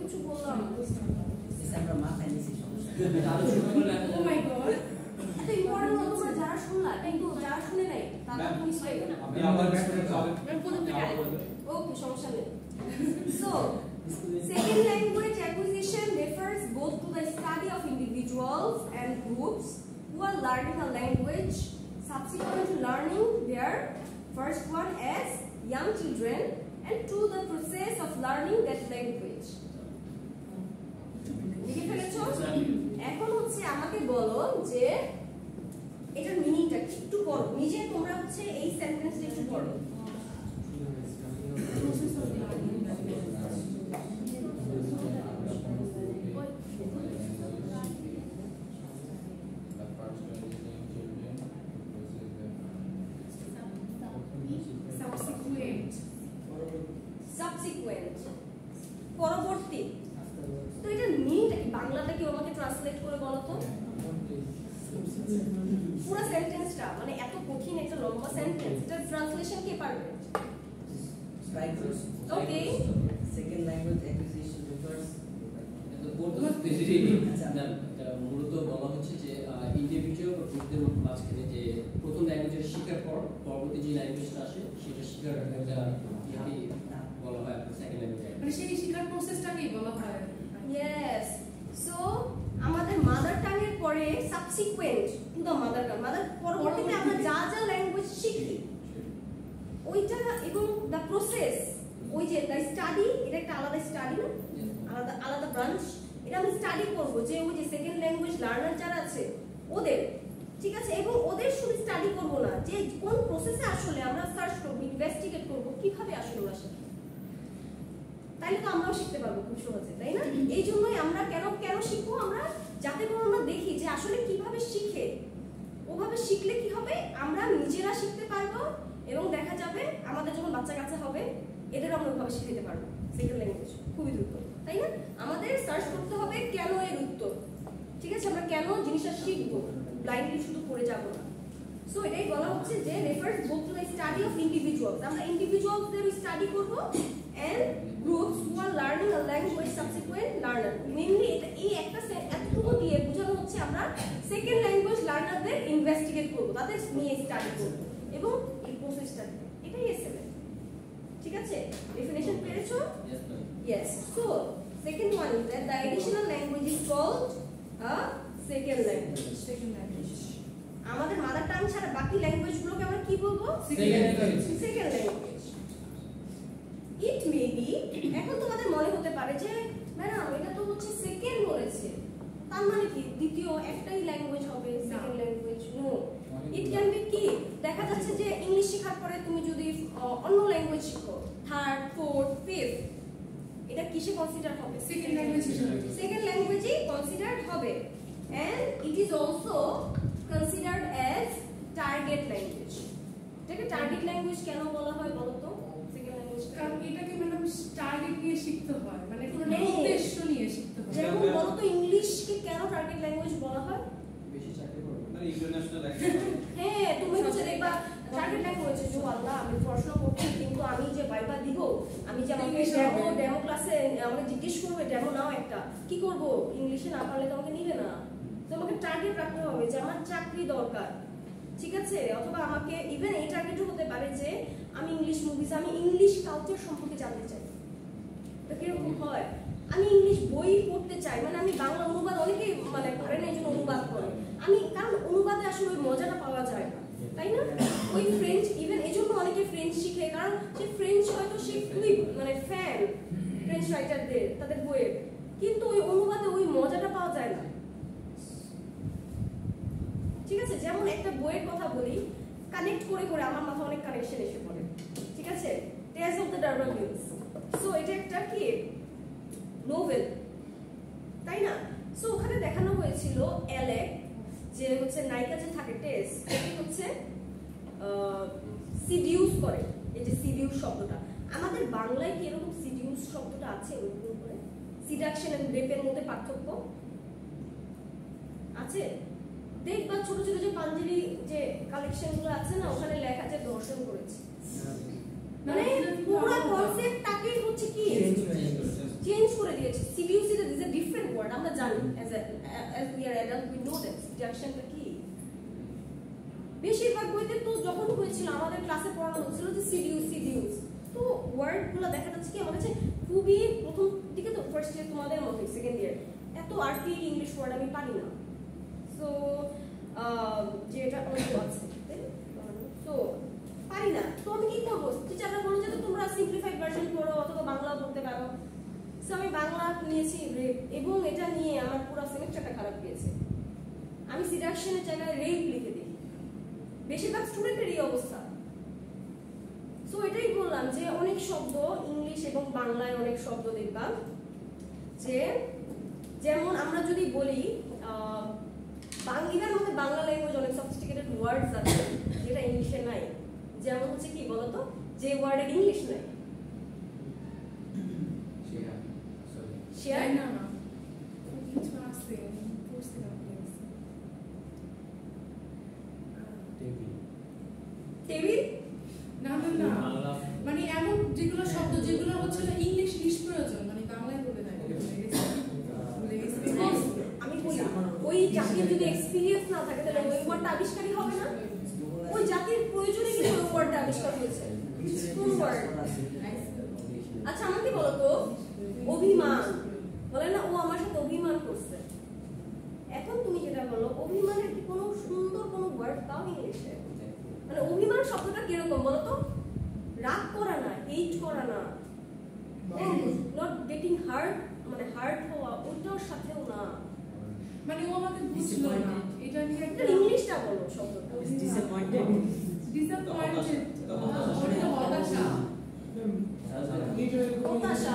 কিছু বললাম আমরা মাথায় নিছি সমস্যা ও মাই গড এটা ইম্পর্টেন্ট হলো তোমরা যারা শুনলা কিন্তু যারা শুনে নাই তারা তো মিস হয়ে গেল আমি আবার ব্যাপারে যাবেন আমি প্রথম থেকে ওকে সমস্যা নেই so second language acquisition refers both to the study of individuals and groups who are learning a language subsequent to learning their first one as young children and to the process of learning that language. বুঝে ফেলেছো? এখন হচ্ছে আমাকে বলো যে এটার মিনিংটা কি একটু পড়ো নিজে তোমরা হচ্ছে এই সেন্টেন্সটা একটু পড়ো subsequent পরবর্তী তো এটা মিনিংটা কি বাংলাটা কি আমাকে ট্রান্সলেট করে বলো তো পুরো সেন্টেন্সটা মানে এত কঠিন একটা লম্বা সেন্টেন্স এটা ট্রান্সলেশন কে পারবে okay second language acquisition refers মূলত বলা হচ্ছে যে ইন্ডিভিজুয়াল বা গ্রুপদের মাঝখানে যে প্রথম ল্যাঙ্গুয়েজটা শেখার পর পরবর্তী যে ল্যাঙ্গুয়েজটা আসে সেটা শেখার একটা বলা হয় সেকেন্ড ল্যাঙ্গুয়েজ মানে সেই শেখার প্রসেসটাকেই বলা হয় ইয়েস সো আমাদের মাদার টাং এর পরে subsequent to the mother tongue পরবর্তীতে আমরা যা যা ল্যাঙ্গুয়েজ শিখি ওইটা এবং দা প্রসেস ওই যে দা স্টাডি এটা একটা আলাদা স্টাডি না আলাদা আলাদা ব্রাঞ্চ এটা আমরা স্টাডি করব যে ওই যে সেকেন্ড ল্যাঙ্গুয়েজ লার্নার যারা আছে ওদের ঠিক আছে এবং ওদের শুধু স্টাডি করব না যে কোন প্রসেসে আসলে আমরা সার্চ করব ইনভেস্টিগেট করব কিভাবে আসলে আমরা শিখি তাইলে তো আমরাও শিখতে পারবো খুব সহজে তাই না এই জন্যই আমরা কেন শিখবো আমরা যাতে করে আমরা দেখি যে আসলে কিভাবে শিখে ওভাবে শিখলে কি হবে আমরা নিজেরা শিখতে পারবো এবং দেখা যাবে আমাদের যখন বাচ্চা কাচ্চা হবে এদের আমরা ওভাবে শিখতে পারবো সেকেন্ড ল্যাঙ্গুয়েজ খুবই দ্রুত তাই না আমাদের সার্চ করতে হবে কেন এর উত্তর ঠিক আছে আমরা কেন জিনিসটা শিখবো ব্লাইন্ডলি শুধু পড়ে যাবো না সো এটাই বলা হচ্ছে যে refers both to the study of individuals আমরা ইন্ডিভিজুয়ালসদের স্টাডি করব and groups who are learning a language subsequent learner mainly এটা এই একটা এতটুকু দিয়ে বোঝানো হচ্ছে আমরা সেকেন্ড ল্যাঙ্গুয়েজ লার্নারদের ইনভেস্টিগেট করব তাদের নিয়ে স্টাডি করব এবং এই প্রসেসটা এটাই এসএমএল ঠিক আছে ডেফিনিশন পেয়েছো yes so second one is that the additional language is called a second language আমাদের মাদার টাং ছাড়া বাকি ল্যাঙ্গুয়েজ গুলোকে আমরা কি বলবো second language it may be এখন তোমাদের মনে হতে পারে যে ম্যাডাম এটা তো হচ্ছে সেকেন্ড বলেছে তার মানে কি দ্বিতীয় একটাই ল্যাঙ্গুয়েজ হবে second language no it can be কি দেখা যাচ্ছে যে ইংলিশ শেখার পরে তুমি যদি অন্য ল্যাঙ্গুয়েজ শিখো থার্ড ফোর্থ ফিফথ এটা কিসে কনসিডার হবে সেকেন্ড ল্যাঙ্গুয়েজই কনসিডার্ড হবে and it is also considered as target language এটাকে টার্গেট ল্যাঙ্গুয়েজ কেন বলা হয় বলো তো সেকেন্ড ল্যাঙ্গুয়েজ কারণ এটাকে ম্যাডাম টার্গেট নিয়ে শিখতে হয় মানে কোনো উদ্দেশ্য নিয়ে শিখতে হয় যেমন বলো তো ইংলিশকে কেন টার্গেট ল্যাঙ্গুয়েজ বলা হয় বেশি চাকরি করবে মানে ইন্টারন্যাশনাল হ্যাঁ তুমি হচ্ছে দেখবা টার্গেট ল্যাঙ্গুয়েজ যে আল্লাহ আমি পড়াশোনা করছি কিন্তু আমি যে ভাইবা দিব আমি যে আমাকে ডেমো ক্লাসে আমাকে জিজ্ঞেস করবে ডেমো নাও একটা কি করব ইংলিশে না পারলে তো আমাকে নিবে না তোমাকে টার্গেট রাখতে হবে যে আমার চাকরি দরকার ঠিক আছে অথবা আমাকে ইভেন এই টার্গেটও হতে পারে যে আমি ইংলিশ মুভিজ আমি ইংলিশ কালচার সম্পর্কে জানতে চাই তো কিরকম হয় আমি ইংলিশ বই পড়তে চাই মানে আমি বাংলা অনুবাদ অনেকেই মানে পারে না এই জন্য অনুবাদ করে আমি কারণ অনুবাদে আসলে ওই মজাটা পাওয়া যায় না তাই না ওই ফ্রেঞ্চ ইভেন এই জন্য অনেকে ফ্রেঞ্চ শিখে কারণ সে ফ্রেঞ্চ হয়তো সে খুবই মানে ফ্যান ফ্রেঞ্চ রাইটারদের তাদের বইয়ের কিন্তু ওই অনুবাদে ওই মজাটা পাওয়া যায় না ঠিক আছে যেমন একটা বইয়ের কথা বলি কানেক্ট করে করে আমার মাথায় অনেক কানেকশন এসে পড়ে ঠিক আছে টেজ অফ দ্য ডারবারভিলস সো এটা একটা কি নোভেল তাই না সো ওখানে দেখানো হয়েছিল অ্যালেক যে হচ্ছে নায়িকা যে থাকে টেস এটি হচ্ছে সিডিউস করে এই যে সিডিউস শব্দটা আমাদের বাংলায় কি এরকম সিডিউস শব্দটা আছে ওরকম করে সিডাকশন এন্ড রেপের মধ্যে পার্থক্য আছে দেখবা ছোট ছোট যে পাঞ্জাবি যে কালেকশনগুলো আছে না ওখানে লেখা আছে দর্শন করেছে মানে পুরো কনসেপ্টটাকে হচ্ছে কি চেঞ্জ করে দিয়েছে as we are adult we know that seductionটা কি বেশিরভাগ বইতে তো যখন হয়েছিল আমাদের ক্লাসে পড়ানো হচ্ছিল যে সিডিউস তো ওয়ার্ডগুলো দেখা যাচ্ছে কি আমার কাছে খুবই প্রথম দিকে তো ফার্স্ট ইয়ার তোমাদের মতো সেকেন্ড ইয়ার এত আর্টিক ইংলিশ ওয়ার্ড আমি পারি না সো যে এটা অনেক আছে তো পারি না তো আমি কি করবো টিচাররা বলো যে তোমরা সিম্পলিফাইড ভার্সন পড়ো অথবা বাংলা পড়তে পারো সো আমি বাংলা নিয়েছি এবং এটা নিয়ে আমার পুরো সেমিস্টারটা খারাপ গিয়েছে আমি সিডাকশনের জায়গায় রেপ লিখে দিই বেশিরভাগ স্টুডেন্টের এই অবস্থা সো এটাই বললাম যে অনেক শব্দ ইংলিশ এবং বাংলায় অনেক শব্দ দেখবা যে যেমন আমরা যদি বলি বাংলার মধ্যে বাংলা ল্যাঙ্গুয়েজ অনেক সফিস্টিকেটেড ওয়ার্ডস আছে যেটা ইংলিশে নাই যেমন হচ্ছে কি বলতো যে ওয়ার্ডের ইংলিশ নাই শেয়ার না কিছু আছে পড়ছিলাম টেবিল না মানে এমন যেগুলো শব্দ যেগুলো হচ্ছে না ইংলিশ নিষ্প্রয়োজন মানে বাংলায় বলে দেয় আমি বলি ওই জাতির যদি এক্সপেরিয়েন্স না থাকে তাহলে ওই ওয়ার্ডটা আবিষ্কারই হবে না ওই জাতির প্রয়োজনে কিন্তু ওই ওয়ার্ডটা আবিষ্কার হয়েছে কোন ওয়ার্ড আচ্ছা আমাকে বলো তো অভিমান বলে না ও আমার সাথে অভিমান করছে এখন তুমি যেটা বলো অভিমানের কি কোনো সুন্দর কোনো ওয়ার্ড পাও ইংলিশে মানে অভিমান শব্দটা কিরকম বলো তো রাগ করা না হেট করা না নট গেটিং হার্ট মানে হার্ট হওয়া ওইটার সাথেও না মানে ও আমাকে বুঝলো না এটা নিয়ে একটা ইংলিশটা বলো শব্দটা ডিসঅ্যাপয়েন্টেড হতাশা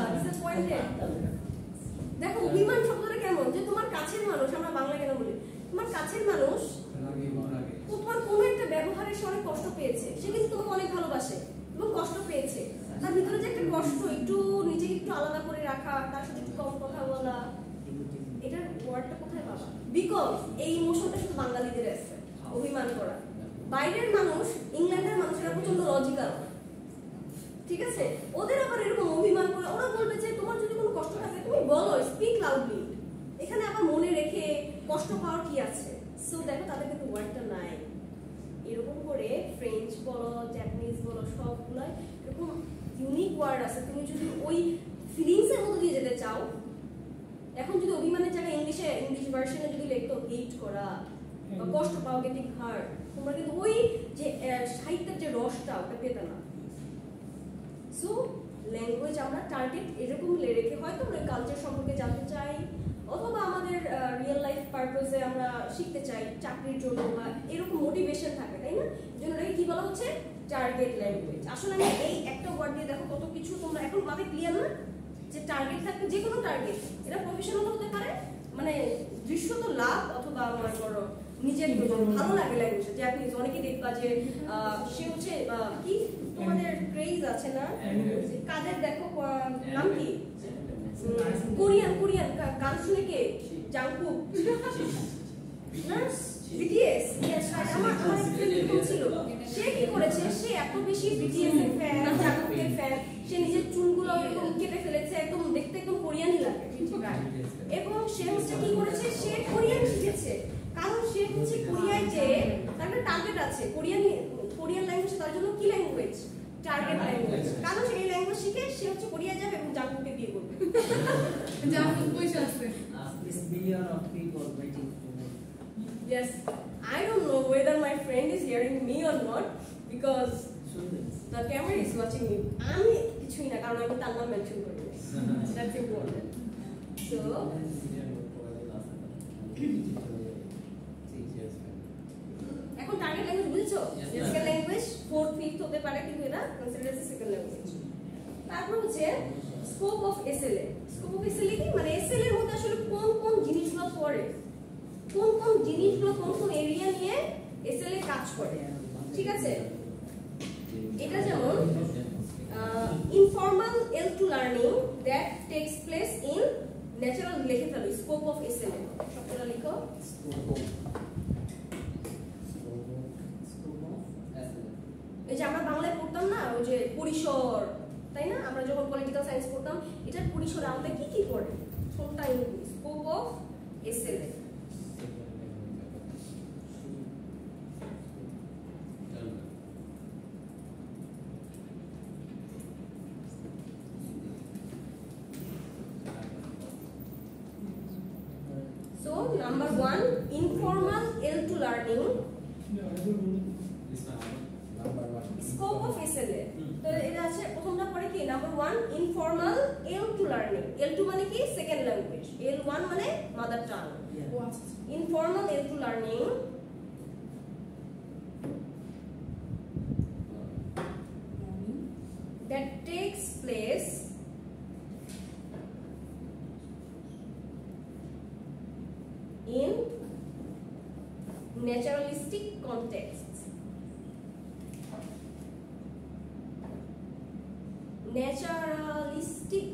দেখো অভিমান শব্দটা কেমন যে তোমার কাছের মানুষ আমরা বাংলা কেন বলি তোমার কাছের মানুষ তোমার কোনো একটা ব্যবহারে সে অনেক কষ্ট পেয়েছে সে কিন্তু তোমাকে অনেক ভালোবাসে এবং কষ্ট পেয়েছে তার ভিতরে যে একটা কষ্ট একটু নিজেকে একটু আলাদা করে রাখা তার সাথে একটু কম কথা বলা এটার ওয়ার্ডটা কোথায় পাবা বিকজ এই ইমোশনটা শুধু বাঙালিদের আছে অভিমান করা বাইরের মানুষ ইংল্যান্ডের মানুষেরা প্রচন্ড লজিক্যাল ঠিক আছে ওদের আবার এরকম অভিমান করে ওরা বলবে যে তোমার যদি কোনো কষ্ট থাকে তুমি বলো স্পিক লাউডলি এখানে আবার মনে রেখে কষ্ট পাওয়ার কি আছে সো দেখো তাদের কিন্তু ওয়ার্ডটা নাই এরকম করে ফ্রেঞ্চ বলো জাপানিজ বলো সবগুলাই এরকম ইউনিক ওয়ার্ড আছে তুমি যদি ওই ফিলিংসের মধ্যে দিয়ে যেতে চাও এখন যদি অভিমানের জায়গায় ইংলিশ ভার্সনে যদি লিখতো হেট করা বা কষ্ট পাওয়া গেটিং হার্ট তোমরা কিন্তু ওই যে সাহিত্যের যে রসটা ওটা পেতে না সো ল্যাঙ্গুয়েজ আমরা টার্গেট এরকম রেখে হয়তো আমরা কালচার সম্পর্কে জানতে চাই অথবা আমাদের রিয়েল লাইফ পারপাসে আমরা শিখতে চাই চাকরির জন্য বা এরকম মোটিভেশন থাকে তাই না জন্য এটাকে কি বলা হচ্ছে টার্গেট ল্যাঙ্গুয়েজ আসলে আমি এই একটা ওয়ার্ড দিয়ে দেখো কত কিছু তোমরা এখন মাথায় ক্লিয়ার না যে টার্গেট থাকবে যে কোনো টার্গেট এটা প্রফেশনাল হতে পারে মানে দৃশ্যত লাভ অথবা আমার করো নিজের ভালো লাগে ল্যাঙ্গুয়েজ জাপানিজ অনেকে দেখবা যে সে হচ্ছে কি তোমাদের ক্রেজ আছে না কাদের দেখো নাম কি কোরিয়ান গান শুনে কে জাংকুক বিটিএস আমার ছিল সে কি করেছে সে এত বেশি বিটিএস এর ফ্যান জাংকুকের ফ্যান সে নিজের চুলগুলো এরকম কেটে ফেলেছে একদম দেখতে একদম কোরিয়ানই লাগে এবং সে হচ্ছে কি করেছে সে কোরিয়ান শিখেছে কারণ সে হচ্ছে কোরিয়ায় যে তার একটা টার্গেট আছে কোরিয়ান ল্যাঙ্গুয়েজ তার জন্য কি ল্যাঙ্গুয়েজ টার্গেট ল্যাঙ্গুয়েজ কারণ সেই ল্যাঙ্গুয়েজ শিখে সে হচ্ছে কোরিয়া যাবে এবং জাংকুকে বিয়ে করবে জাংকুক পয়সা আছে this million of people waiting to know. Yes, I don't know whether my friend is hearing me or not because the camera is watching me. আমি কিছুই না কারণ আমি তার নাম মেনশন করি that's important so এখন টার্গেট ল্যাঙ্গুয়েজ বুঝছো সেকেন্ড ল্যাঙ্গুয়েজ ফোর্থ ফিফথ হতে পারে কিন্তু এটা কনসিডার এজ সেকেন্ড ল্যাঙ্গুয়েজ তারপর হচ্ছে scope of SLA scope of SLA কি মানে এসএলএ এর মধ্যে আসলে কোন কোন জিনিসগুলো পড়ে কোন জিনিসগুলো কোন এরিয়া নিয়ে এসএলএ কাজ করে ঠিক আছে এটা যেমন informal L2 learning that tax place in natural লিখে ফেলো স্কোপ অফ এসএলএ শব্দটা লিখো এই যে আমরা বাংলায় পড়তাম না ওই যে পরিসর তাই না আমরা যখন পলিটিক্যাল সায়েন্স পড়তাম এটার পরিসর আলাদা কি কি পড়ে কোনটা scope of SLA number 1 informal L2 learning scope of SLA। তো এটা আছে প্রথমটা পড়ে কি number 1 informal L2 learning. L2 মানে কি সেকেন্ড ল্যাঙ্গুয়েজ, L1 মানে মাদার টাং। ও আচ্ছা informal L2 learning that takes place in naturalistic contexts. Naturalistic,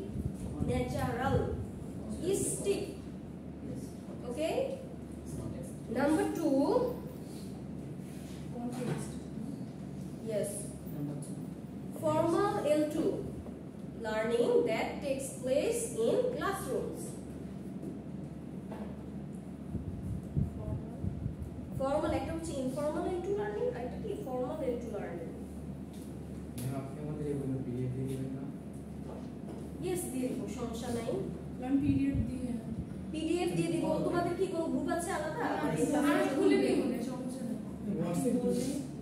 okay. Number 2, context yes, formal L2 learning that takes place in classrooms. Formal একটা হচ্ছে informal L2 learning, আর একটা কি formal L2 learning. আপনি আমাদের এগুলো PDF দিয়ে দিবেন না? Yes, দিয়ে দিব, সমস্যা নাই। ম্যাম পিরিয়ড দিয়ে PDF দিয়ে দিব। তোমাদের কি কোনো গ্রুপ আছে আলাদা? আর খুলে দিই মনে সমস্যা নেই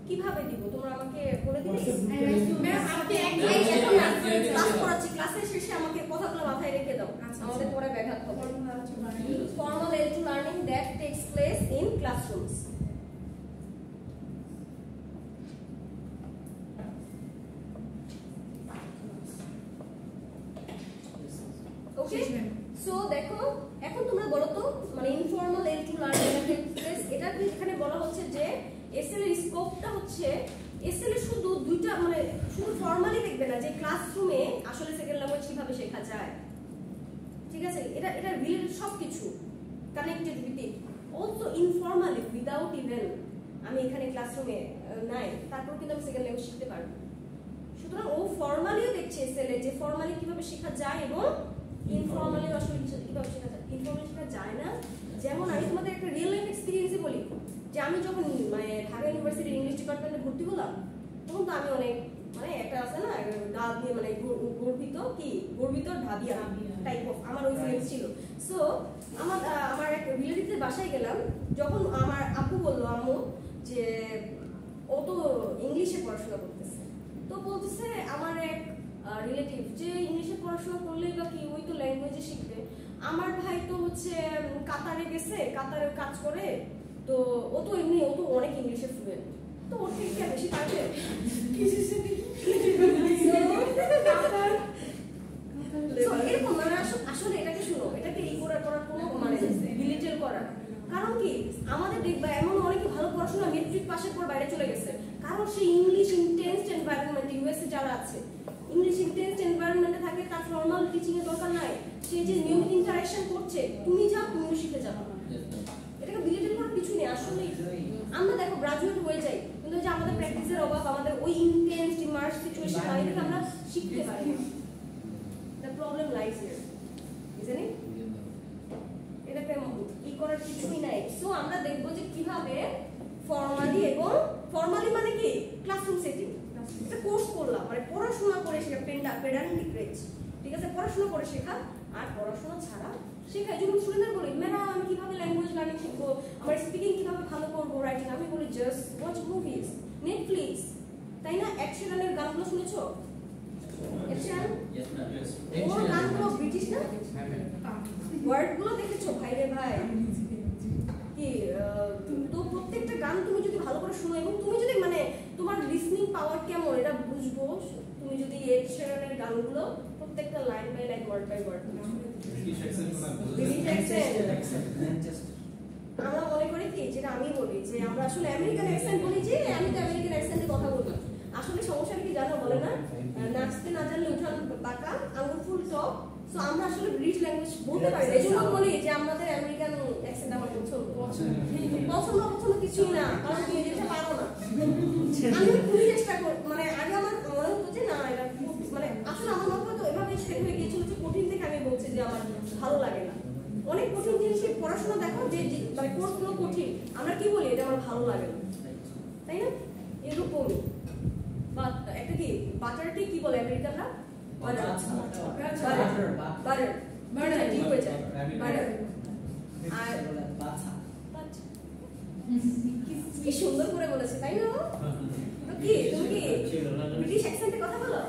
কিভাবে দিব তোমরা আমাকে বলে দিবে? ম্যাম আপনি ক্লাস করাচ্ছি, ক্লাসের শেষে আমাকে কথাগুলো মাথায় রেখে দাও, আচ্ছা, আমাদের পরে ব্যাঘাত হবে। Formula Formal L2 learning that takes place in classrooms. Okay, so দেখো এখন তোমরা বলো তো মানে ইনফর্মাল L2 লার্নিং এটা এখানে বলা হচ্ছে যে এসএল এর স্কোপটা হচ্ছে এসএল এর শুধু দুইটা মানে শুধু ফর্মালি দেখবে না যে ক্লাসরুমে আসলে সেকেন্ড ল্যাঙ্গুয়েজ কিভাবে শেখা যায়, ঠিক আছে, এটা রিলেটেড সবকিছু connected with it, also informally without even আমি এখানে ক্লাসরুমে নাই তারপর কিন্তু আমি সেকেন্ড ল্যাঙ্গুয়েজ শিখতে পারবো। সুতরাং ও ফর্মালিও দেখছে এসএল এ যে ফর্মালি কিভাবে শেখা যায় এবং ইনফর্মালি আসলে কিভাবে শেখা যায়। ইনফর্মালি শেখা যায় না, যেমন আমি তোমাদের একটা রিয়েল লাইফ এক্সপিরিয়েন্সই বলি যে আমি যখন মানে ঢাকা ইউনিভার্সিটির ইংলিশ ডিপার্টমেন্টে ভর্তি হলাম তখন তো আমি অনেক মানে একটা আছে না ডাব দিয়ে মানে গর্বিত ঢাবিয়া টাইপ অফ আমার ওই ফিলিংস ছিল। সো আমার এক রিলেটিভদের বাসায় গেলাম, যখন আমার আপু বললো আম্মু যে ও তো ইংলিশে পড়াশোনা করতেছে, তো বলতেছে আমার এক রিলেটিভ যে ইংলিশে পড়াশোনা করলেই বা কি ওই তো ল্যাঙ্গুয়েজে শিখবে, আমার ভাই তো হচ্ছে কাতারে গেছে, কাতারে কাজ করে, তো ও তো এমনি ও তো অনেক ইংলিশে ফ্লুয়েন্ট, তো ওর থেকে কি বেশি পারবে? এরকম মানে আসলে এটাকে শুনো, এটাকে ই করার কোনো মানে বিলিটেল করার কারণ কি আমাদের দেখবা এমন অনেকে ভালো পড়াশোনা মেট্রিক পাশের পর বাইরে চলে গেছে, কারণ সে ইংলিশ ইন্টেন্স এনভায়রনমেন্ট ইউএসএ যারা আছে ইংলিশ ইন্টেন্স এনভায়রনমেন্টে থাকে, তার ফর্মাল টিচিং এর দরকার নাই, সে যে নিয়মিত ইন্টারঅ্যাকশন করছে তুমি যাও তুমিও শিখে যাও, এটাকে বিলিটেল করার কিছু নেই। আসলে আমরা দেখো গ্রাজুয়েট হয়ে যাই কিন্তু যে আমাদের প্র্যাকটিসের অভাব, আমাদের ওই ইন্টেন্স ইমার্স সিচুয়েশন হয় এটা আমরা শিখতে পারি না। The problem lies here, isn't it? এটাকে ই করার কিছুই নাই। সো আমরা দেখবো যে কিভাবে ফর্মালি এবং ফর্মালি মানে কি ক্লাসরুম সেটিং, একটা কোর্স করলাম মানে পড়াশোনা করে শেখা, পেডান্টিক রেঞ্জ, ঠিক আছে, পড়াশোনা করে শেখা আর পড়াশোনা ছাড়া শেখা। যখন স্টুডেন্টরা বলি ম্যাডাম আমি কিভাবে ল্যাঙ্গুয়েজ লার্নিং শিখবো, আমার স্পিকিং কিভাবে ভালো করবো, রাইটিং, আমি বলি জাস্ট ওয়াচ মুভিজ, নেটফ্লিক্স, তাই না? এড শিরানের গানগুলো শুনেছো? এড শিরান ওর গানগুলো ব্রিটিশ না, ওয়ার্ডগুলো দেখেছো ভাই রে ভাই কি, তো প্রত্যেকটা গান তুমি যদি ভালো করে শুনো এবং তুমি যদি মানে তোমার লিসনিং পাওয়ার কেমন এটা বুঝবো তুমি যদি এড শিরানের গানগুলো প্রত্যেকটা line by line word by word আমরা মনে করি কি যেটা আমি বলি যে আমরা আসলে আমেরিকান অ্যাকসেন্ট বলি যে আমি তো আমেরিকান অ্যাকসেন্টে কথা বলি, আসলে সমস্যাটা কি জানো বলে না নাচতে না জানলে উঠান বাঁকা আঙ্গুল ফুল টপ। সো আমরা আসলে ব্রিটিশ ল্যাঙ্গুয়েজ বলতে পারি, এজন্য বলি যে আমাদের আমেরিকান অ্যাকসেন্ট আমার পছন্দ কিছুই না, কারণ তুমি যেতে পারো না। আমি খুবই চেষ্টা করি, মানে আগে আমার মনে হতো যে না এটা মানে আসলে আমার মনে হতো এভাবে সেট হয়ে গিয়েছিল যে কঠিন থেকে আমি বলছি যে আমার ভালো লাগে না। অনেক কঠিন জিনিসকে পড়াশোনা দেখো যে মানে কোর্সগুলো কঠিন, আমরা কি বলি এটা আমার ভালো লাগে না, তাই না? এরকমই বা একটা কি বাটারটি কি বলে আমেরিকানরা? বাটার ঠিক হয়ে যায় বাটার। আর বাচ্চা কি সুন্দর করে বলেছে তাই না? তো কি তুমি কি ব্রিটিশ অ্যাকসেন্টে কথা বলো?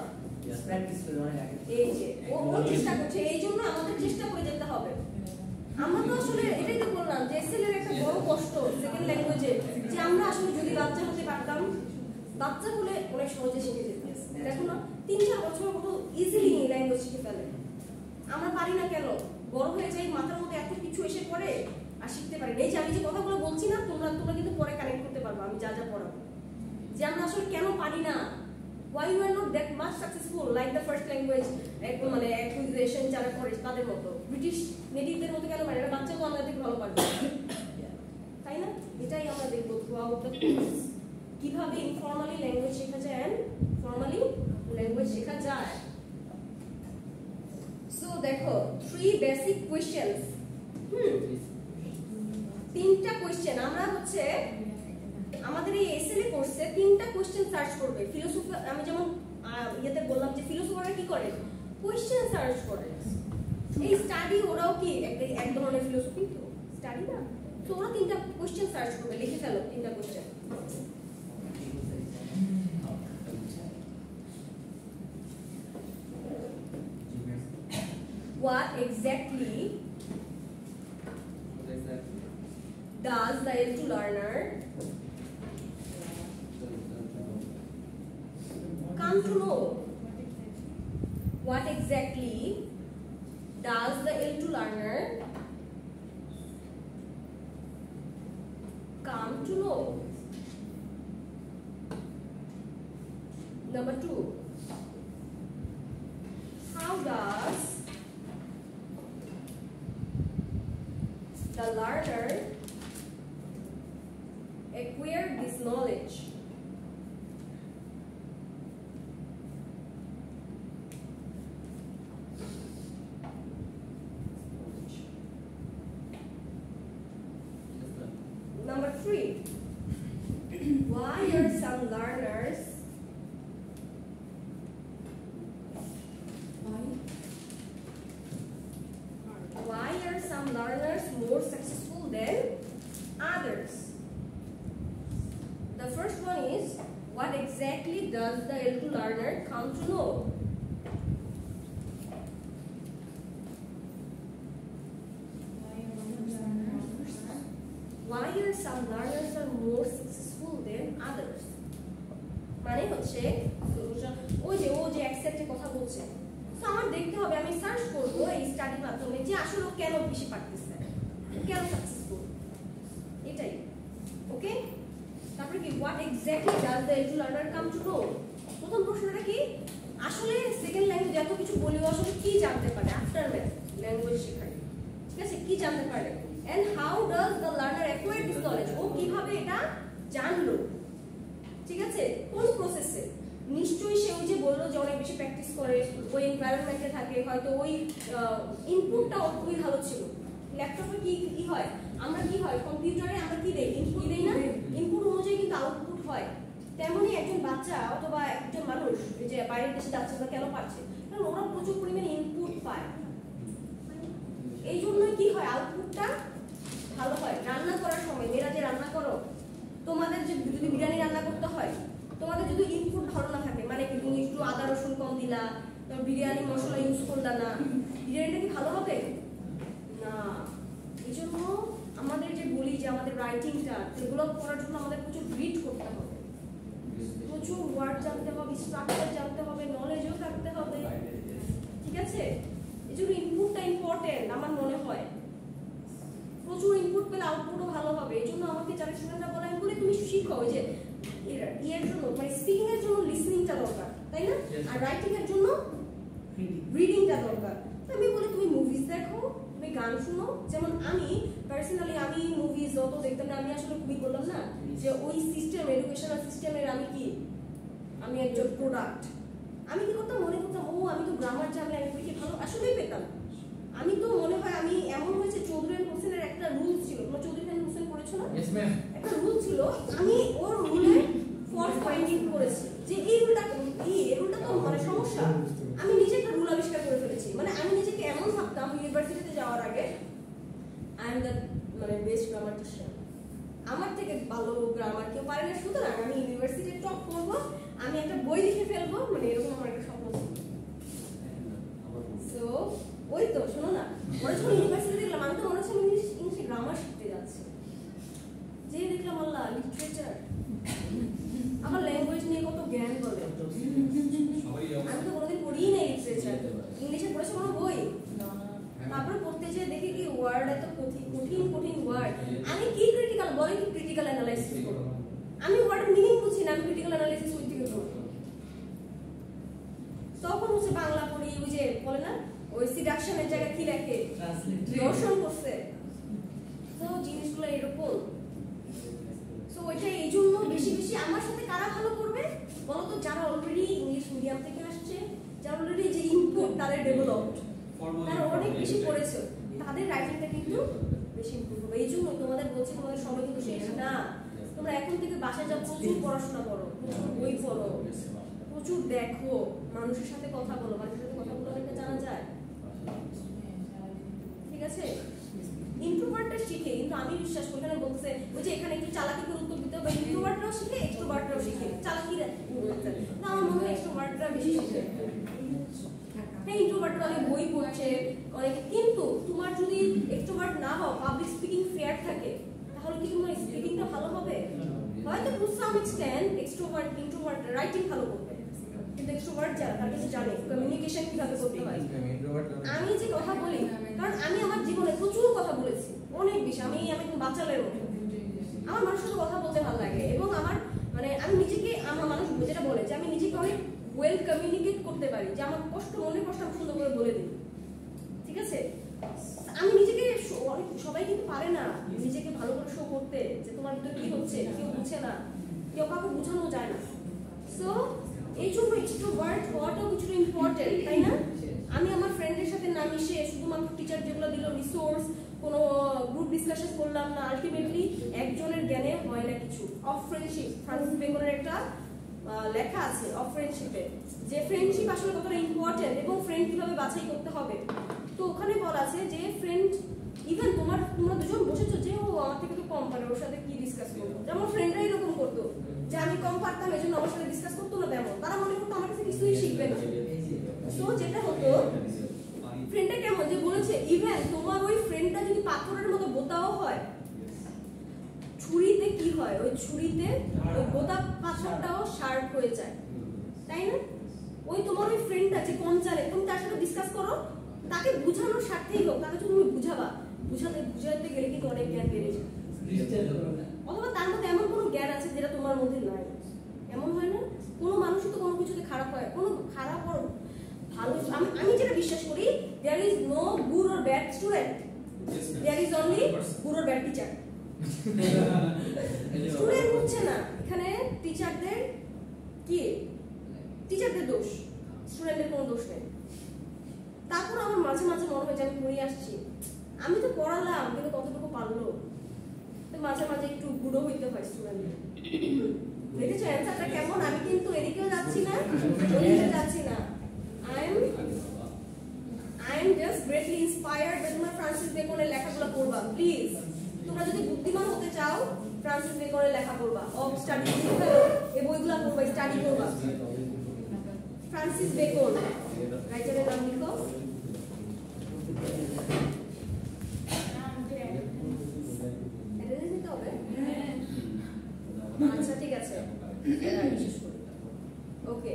প্র্যাকটিস করে অনেক আগে এই যে ও চেষ্টা করছে, এই জন্য আমাদের চেষ্টা করে যেতে হবে। আমরা তো আসলে এটাই তো বললাম যে এসএলএর একটা বড় কষ্ট সেকেন্ড ল্যাঙ্গুয়েজে, যে আমরা আসলে যদি বাচ্চা হতে পারতাম, বাচ্চা হলে অনেক সহজে শিখে যেত। দেখো না 3-4 বছর মতো ইজিলি ল্যাঙ্গুয়েজ শিখে ফেলে। আমরা পারি না কেন? বড় হয়ে যাই, মাথার মধ্যে এত কিছু এসে পড়ে আর শিখতে পারি না। এই যে আমি যে কথাগুলো বলছি না, তোমরা কিন্তু পরে কানেক্ট করতে পারবে আমি যা যা পড়াবো, যে আমরা আসলে কেন পারি না। Why you are not that much successful like the first language একদম মানে অ্যাকুইজিশন যারা করে তাদের মতো, ব্রিটিশ নেটিভদের মতো কেন পারে না? বাচ্চা তো আমাদের থেকে ভালো পারবে, তাই না? এটাই আমরা দেখবো থ্রুআউট দ্য কোর্স, কিভাবে ইনফর্মালি ল্যাঙ্গুয়েজ শেখা যায় এন্ড ফর্মালি ল্যাঙ্গুয়েজ শেখা যায়। সো দেখো 3 বেসিক কোশ্চেনস, তিনটা কোশ্চেন আমরা হচ্ছে আমাদের এই এসএলএ কোর্সে 3টা কোশ্চেন সার্চ করবে। ফিলোসফি আমি যেমন ইয়েতে বললাম যে ফিলোসফাররা কি করে, কোশ্চেন সার্চ করে। এই স্টাডি ওরাও কি এক ধরনের ফিলোসফি তো স্টাডি না, তো ওরা 3টা কোশ্চেন সার্চ করবে। লিখে ফেলো 3টা question. What exactly does the L2 learner come to know? What exactly does the L2 learner come to know? Number 2, how does the learner acquire this knowledge? Number 3, why are some learners more successful than others? The first one is, what exactly does the L2 learner come to know? Why are some learners are more successful than others? মানে হচ্ছে ওই যে ও যে অ্যাকসেপ্টের কথা বলছে, তো আমার দেখতে হবে, আমি সার্চ করবো এই স্টাডির মাধ্যমে যে আসলে কেন বেশি পারতেছে, কেন সাকসেসফুল, এটাই। ওকে, তারপরে কি, what exactly does the L2 learner come to know? প্রথম প্রশ্নটা কি, আসলে সেকেন্ড ল্যাঙ্গুয়েজ এত কিছু বলি আসলে কি জানতে পারে আফটার ল্যাঙ্গুয়েজ শেখার, ঠিক আছে, কি জানতে পারে? And how does the learner acquire this knowledge? ও কিভাবে এটা জানলো, ঠিক আছে, কোন প্রসেসে? নিশ্চয়ই সে ওই যে বললো যে অনেক বেশি প্র্যাকটিস করে, ওই এনভায়রনমেন্টে থাকে, হয়তো ওই ইনপুটটা ওর খুবই ভালো ছিল। ল্যাপটপে কি হয়, আমরা কি হয় কম্পিউটারে আমরা কি দেই, ইনপুট দেই না, ইনপুট অনুযায়ী কিন্তু আউটপুট হয়। তেমনি একজন বাচ্চা অথবা একজন মানুষ যে বাইরের দেশে যাচ্ছে না কেন পাচ্ছে, কারণ ওরা প্রচুর পরিমাণে ইনপুট পায়, এই জন্যই কি হয় আউটপুটটা ভালো হয়। রান্না করার সময়, মেয়েরা যে রান্না করো, তোমাদের যে যদি বিরিয়ানি রান্না করতে হয়, তোমাদের যদি ইনপুট ভালো না থাকে, মানে কি তুমি একটু আদা রসুন কম দিলা, তোমার বিরিয়ানি মশলা ইউজ করলা না, বিরিয়ানিটা কি ভালো হবে না। এই জন্য আমাদের যে বলি যে আমাদের রাইটিংটা ডেভেলপ করার জন্য আমাদের প্রচুর রিড করতে হবে, প্রচুর ওয়ার্ড জানতে হবে, স্ট্রাকচার জানতে হবে, নলেজও থাকতে হবে, ঠিক আছে। এই জন্য ইনপুটটা ইম্পর্টেন্ট আমার মনে হয়। প্রচুর ইনপুট পেলে আউটপুটও ভালো হবে। এই জন্য আমাকে যারা স্টুডেন্টরা বলে, আমি বলি তুমি শিখো ওই যে এর জন্য মানে স্পিকিং এর জন্য লিসনিংটা দরকার, তাই না, আর রাইটিং এর জন্য রিডিংটা দরকার। আমি বলি তুমি মুভিজ দেখো, তুমি গান শুনো। যেমন আমি পার্সোনালি আমি মুভিজ যত দেখতাম না, আমি আসলে খুবই বললাম না যে ওই সিস্টেম, এডুকেশনাল সিস্টেমের আমি একজন প্রোডাক্ট। আমি কি করতাম, মনে করতাম ও আমি তো গ্রামার জানলে আমি কি ভালো আসলেই পেতাম। আমি তো মনে হয় আমি এমন হয়েছে, চৌধুরী হোসেনের একটা রুল ছিল, তোমরা চৌধুরী হোসেন পড়েছো না? একটা রুল ছিল, আমি ওর রুলে ফল্ট ফাইন্ডিং করেছি যে এই রুলটা তো মানে সমস্যা। আমি নিজে একটা রুল আবিষ্কার করে ফেলেছি, মানে আমি নিজেকে এমন ভাবতাম ইউনিভার্সিটিতে যাওয়ার আগে আই এম এম দ্য মানে বেস্ট গ্রামার টিচার, আমার থেকে ভালো গ্রামার কেউ পারে না, সুতরাং আমি ইউনিভার্সিটি টপ করব, আমি একটা বই লিখে ফেলবো, মানে এরকম আমার একটা স্বপ্ন ছিল। সো ওই তো শোনো না, মনে হচ্ছে ইউনিভার্সিটি দেখলাম, আমি তো মনে হচ্ছে ইংলিশে গ্রামার শিখতে যাচ্ছি, যে দেখলাম আল্লাহ লিটারেচার, আমার ল্যাঙ্গুয়েজ নিয়ে কত জ্ঞান বলে, আমি তো কোনোদিন পড়িই নাই লিটারেচার, ইংলিশে পড়েছি কোনো বই, তারপর পড়তে যেয়ে দেখি কি ওয়ার্ড এত কঠিন কঠিন ওয়ার্ড, আমি কি ক্রিটিক্যাল বলে কি ক্রিটিক্যাল অ্যানালাইসিস করব, আমি ওয়ার্ডের মিনিং বুঝি না, আমি ক্রিটিক্যাল অ্যানালাইসিস করতে গিয়ে করব, তখন হচ্ছে বাংলা পড়ি, ওই যে বলে না ওই সিডাকশনের জায়গায় কি লেখে দর্শন করছে, তো জিনিসগুলো এরকম। সো ওইটা এই জন্য বেশি বেশি আমার সাথে কারা ভালো করবে বলতো, যারা অলরেডি ইংলিশ মিডিয়াম থেকে আসছে, যারা অলরেডি যে ইনপুট তাদের ডেভেলপড, তারা অনেক বেশি পড়েছে, তাদের রাইটিংটা কিন্তু বেশি ইমপ্রুভ হবে। এই জন্য তোমাদের বলছি, তোমাদের সময় কিন্তু শেষ না, তোমরা এখন থেকে বাসায় যাও, প্রচুর পড়াশোনা করো, প্রচুর বই পড়ো, প্রচুর দেখো, মানুষের সাথে কথা বলো, মানুষের সাথে কথা বলে অনেকটা জানা যায়, ঠিক আছে? ইন্ট্রোভার্টটা শিখে, কিন্তু আমি বিশ্বাস করি, এখানে বলছে ওই যে এখানে একটু চালাকি করে উত্তর দিতে হবে, ইন্ট্রোভার্টরাও শিখে এক্সট্রোভার্টরাও শিখে, চালাকিরা না, আমার মনে হয় এক্সট্রোভার্টরা বেশি শিখে। হ্যাঁ, ইন্ট্রোভার্টরা অনেক বই পড়ছে অনেক, কিন্তু তোমার যদি এক্সট্রোভার্ট না হও, পাবলিক স্পিকিং ফেয়ার থাকে, তাহলে কি তোমার স্পিকিংটা ভালো হবে? হয়তো to some extent extrovert introvert writing ভালো করবে, কিন্তু এক্সট্রোভার্ট যারা তারা কিন্তু জানে কমিউনিকেশন কিভাবে করতে হয়। আমি যে কথা বলি, কারণ আমি আমার জীবনে প্রচুর কথা বলেছি, অনেক বেশি, আমি বাচ্চাদের মতো, আমার মানুষের সাথে কথা বলতে ভালো লাগে, এবং আমার মানে আমি নিজেকে, আমার মানুষ যেটা বলে যে আমি নিজেকে অনেক ওয়েল কমিউনিকেট করতে পারি, যে আমার কষ্ট মনে কষ্ট আমি সুন্দর করে বলে দিই, ঠিক আছে? আমি নিজেকে অনেক, সবাই কিন্তু পারে না নিজেকে ভালো করে শো করতে, যে তোমার ভিতরে কি হচ্ছে কেউ বুঝছে না, কেউ কাউকে বোঝানো যায় না। সো এই জন্য এক্সট্রোভার্ট হওয়াটাও কিছুটা ইম্পর্টেন্ট, তাই না? আমি আমার ফ্রেন্ডের সাথে না মিশে শুধুমাত্র টিচার যেগুলো দিল রিসোর্স, কোনো গ্রুপ ডিসকাশন করলাম না, আলটিমেটলি একজনের জ্ঞানে হয় না কিছু। অফ ফ্রেন্ডশিপ, ফ্রান্সিস বেকনের একটা লেখা আছে অফ ফ্রেন্ডশিপে, যে ফ্রেন্ডশিপ আসলে কতটা ইম্পর্টেন্ট এবং ফ্রেন্ড কিভাবে বাছাই করতে হবে। তো ওখানে বলা আছে যে ফ্রেন্ড, ইভেন তোমরা দুজন বসেছো যে ও আমার থেকে তো কম পারে, ওর সাথে কি ডিসকাস করবো, যেমন ফ্রেন্ডরা এরকম করতো যে আমি কম পারতাম এই জন্য আমার সাথে ডিসকাস করতো না, তেমন তারা মনে করতো আমার কাছে কিছুই শিখবে না। সো যেটা হতো, ফ্রেন্ডটা কেমন যে বলেছে, ইভেন তোমার ওই ফ্রেন্ডটা যদি পাথরের মতো বোতাও হয়, ছুরিতে কি হয়, ওই ছুরিতে ওই বোতা পাথরটাও শার্প হয়ে যায়, তাই না? ওই তোমার ওই ফ্রেন্ডটা যে কম জানে, তুমি তার সাথে ডিসকাস করো, তাকে বোঝানোর স্বার্থেই হোক, তাকে তুমি বুঝাবা, বুঝাতে গেলে কিন্তু অনেক জ্ঞান বেড়ে যায়। অথবা তার মধ্যে এমন কোনো জ্ঞান আছে যেটা তোমার মধ্যে নাই, এমন হয় না? কোনো মানুষই তো কোনো কিছুতে খারাপ হয়, কোনো খারাপ আর ভালো, আমি যেটা বিশ্বাস করি, there is no good or bad student, there is only good or bad teacher. Student হচ্ছে না এখানে, টিচারদের কি, টিচারদের দোষ, স্টুডেন্টের কোনো দোষ নেই। তারপর আমার মাঝে মাঝে মনে হয় যে আমি পড়ে আসছি, আমি তো পড়ালাম কিন্তু কতটুকু পারলো, তো মাঝে মাঝে একটু গুঁড়ো হইতে হয় স্টুডেন্টদের। দেখেছো অ্যান্সারটা কেমন? আমি কিন্তু এদিকেও যাচ্ছি না, ওদিকেও যাচ্ছি না। I am just greatly inspired by তোমরা ফ্রান্সিস বেকনের লেখাগুলো পড়বা প্লিজ। তোমরা যদি বুদ্ধিমান হতে চাও, ফ্রান্সিস বেকনের লেখা পড়বা, অফ স্টাডি, এই বইগুলো পড়বা, স্টাডি করবা। ফ্রান্সিস বেকন, রাইটারের নাম লিখো। আচ্ছা ঠিক আছে, ওকে,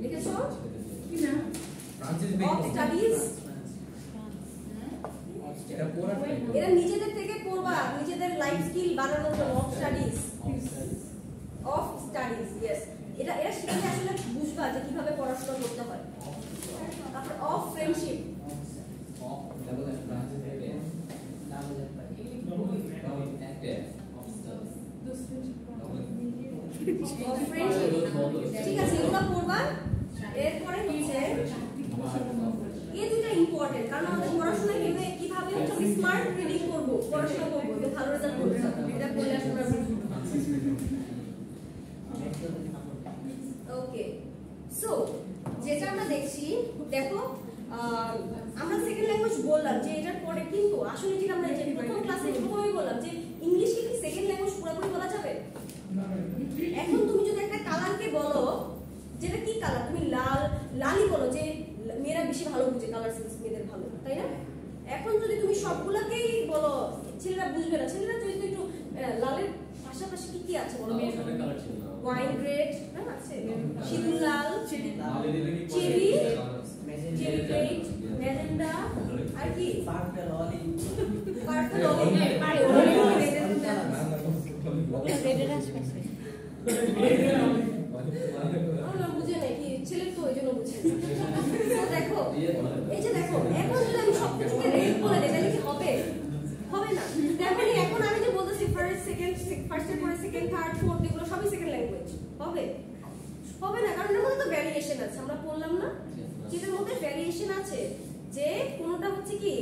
লিখেছো কি না? ফ্রান্সিস বেকন অফ স্টাডিজ, এরা নিজেদের থেকে পড়বা, নিজেদের লাইফ স্কিল বাড়ানোর জন্য। Of studies, of studies, yes, এটা শিখে আসলে বুঝবা যে কিভাবে পড়াশোনা করতে হয়। তারপর অফ ফ্রেন্ডশিপ, ঠিক আছে, এগুলো পড়বা। এরপরে হচ্ছে এই দুটো ইম্পর্টেন্ট, কারণ আমাদের পড়াশোনা কিভাবে হচ্ছে স্মার্ট রিডিং করবো, পড়াশোনা করবো, ভালো রেজাল্ট করবো, এটা করলে আসলে ওকে। সো যেটা আমরা দেখছি, দেখো আমরা সেকেন্ড ল্যাঙ্গুয়েজ বললাম যে এটার পরে, কিন্তু আসলে যেটা আমরা যে প্রথম ক্লাসে প্রথমেই বললাম যে ইংলিশ কি সেকেন্ড ল্যাঙ্গুয়েজ পুরোপুরি বলা যাবে? এখন তুমি যদি একটা কালারকে বলো, যেটা কি কালার, তুমি লালই বলো, যে মেয়েরা বেশি ভালো বুঝে, কালার সেন্স মেয়েদের ভালো, তাই না? এখন যদি তুমি সবগুলোকেই বলো, ছেলেরা বুঝবে না। ছেলেরা যদি একটু লালের পাশাপাশি কি কি আছে বলো? ওয়াইন রেড আছে, সিঁদুর লাল, চেরি রেড, ম্যাজেন্ডা, আর কি পার্পল অলিভ, বুঝে নাকি ছেলে তো ওই জন্য বুঝে। দেখো এই যে দেখো, এখন যদি আমি সবকিছুকে রেড বলে দিই তাহলে কি হবে? হবে না। তারপরে এখন আমি যে বলতেছি ফার্স্ট সেকেন্ড, ফার্স্টের পরে সেকেন্ড, থার্ড, ফোর্থ, এগুলো সবই সেকেন্ড ল্যাঙ্গুয়েজ হবে? হবে না, কারণ এর মধ্যে তো ভ্যারিয়েশন আছে। আমরা বললাম না যেটার মধ্যে ভ্যারিয়েশন আছে, যে কোনটা হচ্ছে কি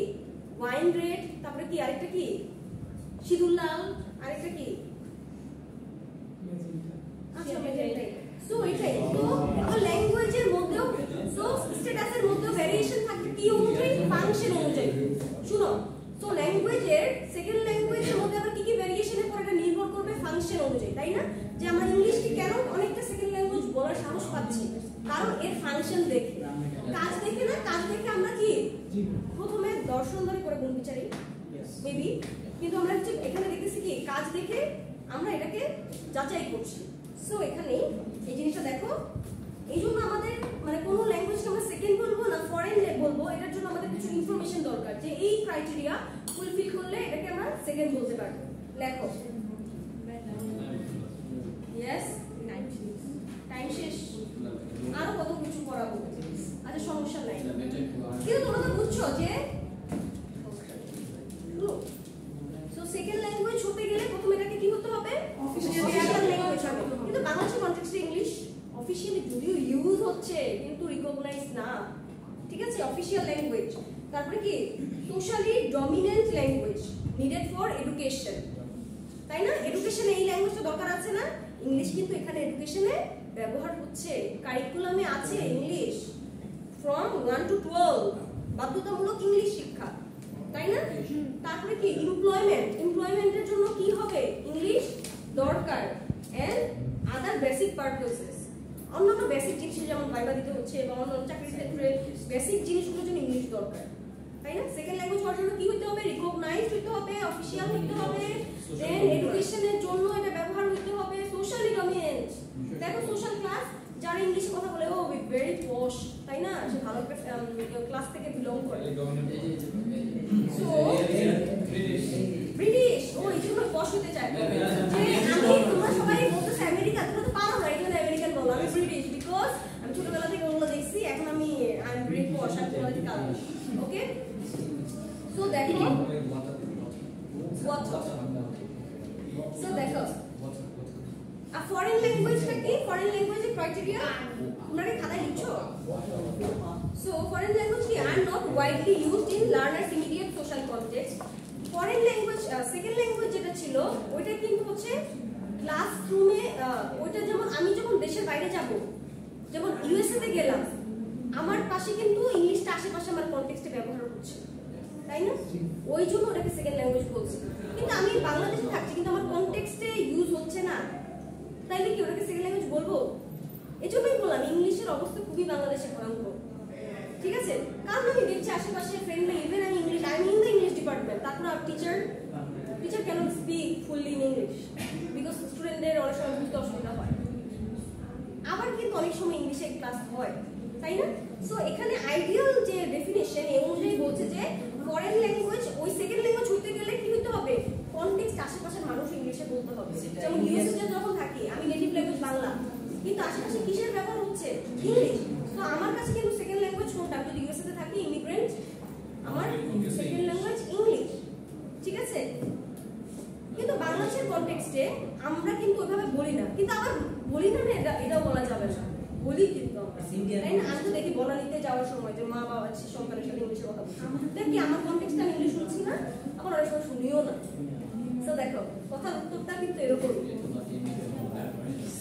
ওয়াইন রেড, তারপরে কি আরেকটা কি সিঁদুর লাল, আরেকটা কি আচ্ছা ম্যাজেন্টা। সো এটাই তো আমার ল্যাঙ্গুয়েজের মধ্যেও, সো স্ট্যাটাসের মধ্যেও ভ্যারিয়েশন থাকে কি অনুযায়ী? ফাংশন অনুযায়ী। শুনো, তো ল্যাঙ্গুয়েজের সেকেন্ড ল্যাঙ্গুয়েজের মধ্যে আবার কি কি ভ্যারিয়েশনের পর এটা নির্ভর করবে ফাংশন অনুযায়ী, তাই না? যে আমরা ইংলিশকে কেন অনেকটা সেকেন্ড ল্যাঙ্গুয়েজ বলার সাহস পাচ্ছি, কারণ এর ফাংশন দেখে, কাজ দেখে না। কাজ দেখে আমরা কি প্রথমে দর্শন ধরে করে গুণ বিচারি মেবি, কিন্তু আমরা এখানে দেখতেছি কি কাজ দেখে আমরা এটাকে যাচাই করছি। সো এখানে এই জিনিসটা দেখো, এই জন্য আমাদের মানে কোনো ল্যাঙ্গুয়েজকে আমরা সেকেন্ড বলবো না ফরেন বলবো, এটার জন্য আমাদের কিছু ইনফরমেশন দরকার, যে এই ক্রাইটেরিয়া ফুলফিল করলে এটাকে আমরা সেকেন্ড বলতে পারবো। লেখো। ইয়েস, টাইম শেষ, আরো কত কিছু পড়াবো। আচ্ছা সমস্যা নাই, কিন্তু তোমরা তো বুঝছো যে সো সেকেন্ড ল্যাঙ্গুয়েজ হতে গেলে প্রথমে এটাকে কি হতে হবে? অফিশিয়াল ল্যাঙ্গুয়েজ হবে। কিন্তু বাংলাদেশের কনটেক্সটে ইংলিশ অফিশিয়ালি যদিও ইউজ হচ্ছে কিন্তু রিকগনাইজ না, ঠিক আছে? Official language. তারপরে কি socially dominant language needed for education, তাই না? এডুকেশনে এই ল্যাঙ্গুয়েজটা দরকার আছে না? ইংলিশ কিন্তু এখানে এডুকেশনে ব্যবহার হচ্ছে, কারিকুলামে আছে ইংলিশ ফ্রম 1 to 12 বাধ্যতামূলক ইংলিশ শিক্ষা, তাই না? তারপরে কি এমপ্লয়মেন্টের জন্য কি হবে? ইংলিশ দরকার। এন্ড আদার বেসিক পারপাসেস, অন্যান্য বেসিক জিনিস যেমন ভাইবা দিতে হচ্ছে বা অন্যান্য চাকরির ক্ষেত্রে বেসিক জিনিসগুলোর জন্য ইংলিশ দরকার, তাই না? সেকেন্ড ল্যাঙ্গুয়েজ হওয়ার জন্য কি হতে হবে? রিকগনাইজড হতে হবে, অফিশিয়াল হতে হবে, দেন এডুকেশনের জন্য এটা ব্যবহার হতে হবে, সোশ্যালি ডমিনেন্ট। দেখো সোশ্যাল ক্লাস যারা ইংলিশে কথা বলে, ও ভেরি পশ, তাই না? সে ভালো ক্লাস থেকে বিলং করে। সো ব্রিটিশ, ও এই জন্য পশ হতে চায়। আমি তোমরা সবাই বলতেছে আমেরিকা, তোমরা তো পারো না এই জন্য আমেরিকান বলো। আমি ব্রিটিশ বিকজ আমি ছোটবেলা থেকে ওগুলো দেখছি, এখন আমি আই এম ভেরি পশ, আমি তোমাদের থেকে আলাদা। ওকে, সো দেখো সো দেখো আর ফরেন ল্যাঙ্গুয়েজটা কি? ফরেন ল্যাঙ্গুয়েজের ক্রাইটেরিয়া তোমরা কি খাতায় লিখছো? সো ফরেন ল্যাঙ্গুয়েজ কি are not widely used in learners immediate social context. Foreign language second language যেটা ছিল ওইটা কিন্তু হচ্ছে ক্লাসরুমে, ওইটা যেমন আমি যখন দেশের বাইরে যাব, যেমন ইউএসএ তে গেলাম, আমার পাশে কিন্তু ইংলিশটা আশেপাশে আমার কনটেক্সটে ব্যবহার হচ্ছে, তাই না? ওই জন্য ওটাকে সেকেন্ড ল্যাঙ্গুয়েজ বলছি। কিন্তু আমি বাংলাদেশে থাকছি কিন্তু আমার কনটেক্সটে ইউজ হচ্ছে না, তাইলে কি ওটাকে সেকেন্ড ল্যাঙ্গুয়েজ বলবো? এই জন্যই বললাম ইংলিশের অবস্থা খুবই বাংলাদেশে ভয়ঙ্কর, ঠিক আছে? কারণ আমি দেখছি আশেপাশে ফ্রেন্ডরা, ইভেন আমি English, I in the English department, তারপর teacher cannot speak fully in English because স্টুডেন্টদের অনেক সময় বুঝতে অসুবিধা হয়, আবার কিন্তু অনেক সময় ইংলিশে ক্লাস হয়, তাই না? সো এখানে আইডিয়াল যে ডেফিনেশন এই অনুযায়ী বলছে যে ফরেন ল্যাঙ্গুয়েজ ওই সেকেন্ড ল্যাঙ্গুয়েজ হইতে গেলে কি হতে হবে? কনটেক্সট আশেপাশের মানুষ ইংলিশে বলতে হবে। যেমন ইউএসএ যখন থাকি আমি নেটিভ ল্যাঙ্গুয়েজ বাংলা, কিন্তু আশেপাশে কিসের ব্যবহার হচ্ছে? ইংলিশ। তো আমার কাছে কিন্তু সেকেন্ড ল্যাঙ্গুয়েজ কোনটা? আমি যদি ইউএসএ তে থাকি ইমিগ্রেন্ট, আমার সেকেন্ড ল্যাঙ্গুয়েজ ইংলিশ, ঠিক আছে? কিন্তু বাংলাদেশের কনটেক্সটে আমরা কিন্তু ওইভাবে বলি না, কিন্তু আবার বলি না এটাও বলা যাবে না, বলি কিন্তু আমরা, তাই না? আমি তো দেখি বনানীতে যাওয়ার সময় যে মা বাবা সন্তানের সাথে ইংলিশে কথা বলছি, দেখি আমার কনটেক্সটে আমি ইংলিশ শুনছি না, আবার অনেক সময় শুনিও না। সো দেখো কথার উত্তরটা কিন্তু এরকম।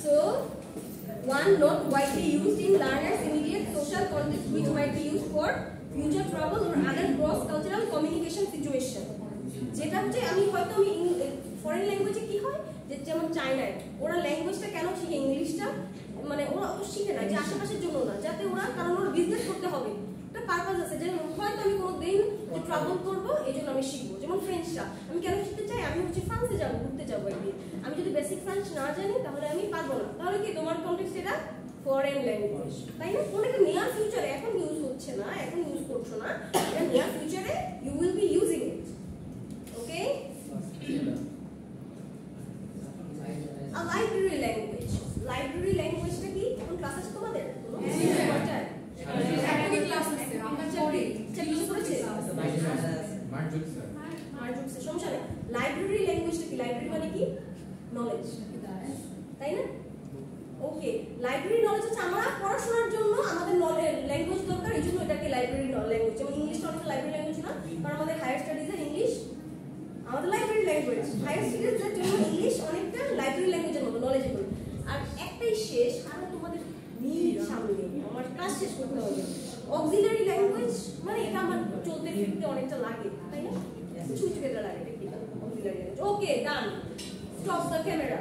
So one not widely used in learners immediate social context which might be used for future trouble or other cross cultural communication situation যেটা হচ্ছে আমি ফরেন ল্যাঙ্গুয়েজে কি হয় যে যেমন চায়নায় ওরা ল্যাঙ্গুয়েজটা কেন শিখে ইংলিশটা মানে ওরা অত শিখে না যে আশেপাশের জন্য না যাতে ওরা কারণ ওরা বিজনেস করতে হবে একটা পারপাস আছে যে হয়তো আমি কোনোদিন যে ট্রাভেল করবো এই জন্য আমি শিখবো যেমন ফ্রেঞ্চটা আমি কেন শিখতে চাই আমি হচ্ছে ফ্রান্সে যাবো ঘুরতে যাবো একদিন আমি যদি বেসিক ফ্রেঞ্চ না জানি তাহলে আমি পারবো না তাহলে কি তোমার কনটেক্সট এটা ফরেন ল্যাঙ্গুয়েজ তাই না ওনাকে নিয়ার ফিউচারে এখন ইউজ হচ্ছে না এখন ইউজ করছো না এটা নিয়ার ফিউচারে you will be using it okay a library language library language-টা কি কোন ক্লাস আছে তোমাদের একটা ক্লাস আছে আমরা পড়ি চেক করেছে মার্জুক স্যার মার্জুকসে সমস্যা নেই লাইব্রেরি ল্যাঙ্গুয়েজটা কি লাইব্রেরি মানে কি নলেজ তাই না ওকে লাইব্রেরি নলেজ হচ্ছে আমরা পড়াশোনার জন্য আমাদের নলেজ ল্যাঙ্গুয়েজ দরকার এই জন্য এটাকে লাইব্রেরি ল্যাঙ্গুয়েজ যেমন ইংলিশটা অনেক লাইব্রেরি ল্যাঙ্গুয়েজ না কারণ আমাদের হায়ার স্টাডিজের ইংলিশ আমাদের লাইব্রেরি ল্যাঙ্গুয়েজ হায়ার স্টাডিজের জন্য ইংলিশ অনেকটা লাইব্রেরি ল্যাঙ্গুয়েজের মতো নলেজেবল আর একটাই শেষ আর তোমাদের মিনিট সামনে আমার ক্লাস শেষ করতে হবে অক্সিলারি ল্যাঙ্গুয়েজ মানে এটা আমার চলতে ফিরতে অনেকটা লাগে তাই না কিছু কিছু ক্ষেত্রে লাগে technical auxiliary language okay done stop the camera